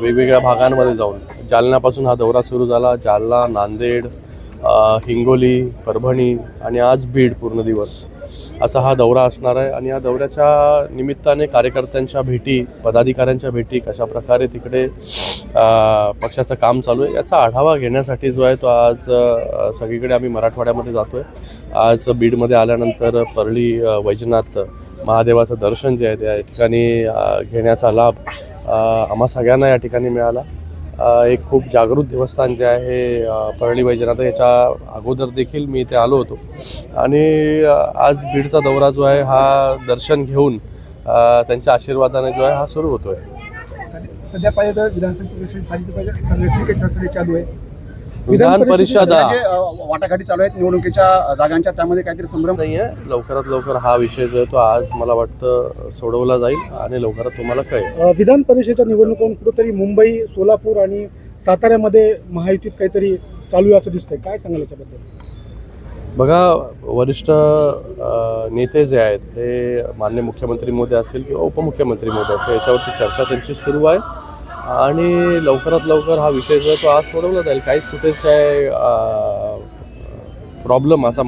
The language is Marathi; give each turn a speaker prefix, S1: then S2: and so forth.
S1: वेगवेगळ्या भागांमध्ये जाऊन जालन्यापासून हा दौरा सुरू झाला. जालना, नांदेड, हिंगोली, परभणी आणि आज बीड पूर्ण दिवस असा हा दौरा असणार आहे. आणि या दौऱ्याच्या निमित्ताने कार्यकर्त्यांच्या भेटी, पदाधिकाऱ्यांच्या भेटी, कशा प्रकारे तिकडे पक्षाचं काम चालू आहे याचा आढावा घेण्यासाठी जो आहे तो आज सगळीकडे आम्ही मराठवाड्यामध्ये जातो आहे. आज बीडमध्ये आल्यानंतर परळी वैजनाथ महादेवाचं दर्शन जे आहे त्या ठिकाणी घेण्याचा लाभ आम्हा सगळ्यांना या ठिकाणी मिळाला. एक खूप जागृत देवस्थान जे आहे परळी वैजनाथ, याच्या अगोदर देखील मी इथे आलो होतो. आणि आज बीडचा दौरा जो आहे हा दर्शन घेऊन त्यांच्या आशीर्वादाने जो आहे हा सुरू होतो आहे.
S2: सध्या पाहिजे तर विधानसभा चालू आहे.
S1: विधान परिषद
S2: वाटाघाटी चालू आहेत निवडणुकीच्या जागांच्या, त्यामध्ये काहीतरी संभ्रम
S1: नाही आहे. लवकरात लवकर हा विषय जो आहे तो आज मला वाटतं सोडवला जाईल आणि लवकरात तुम्हाला कळेल.
S2: विधान परिषदेच्या निवडणुकांवर कुठेतरी मुंबई, सोलापूर आणि साताऱ्यामध्ये महायुतीत काहीतरी चालू आहे असं दिसतंय. काय सांगाल याच्याबद्दल?
S1: बघा, वरिष्ठ नेते जे आहेत हे माननीय मुख्यमंत्री महोदय असतील किंवा उपमुख्यमंत्री महोदय असेल याच्यावरती चर्चा त्यांची सुरू आहे आणि लवकरात लवकर हा विषय जो आहे तो आज सोडवला जाईल. काहीच कुठेच काय प्रॉब्लेम असा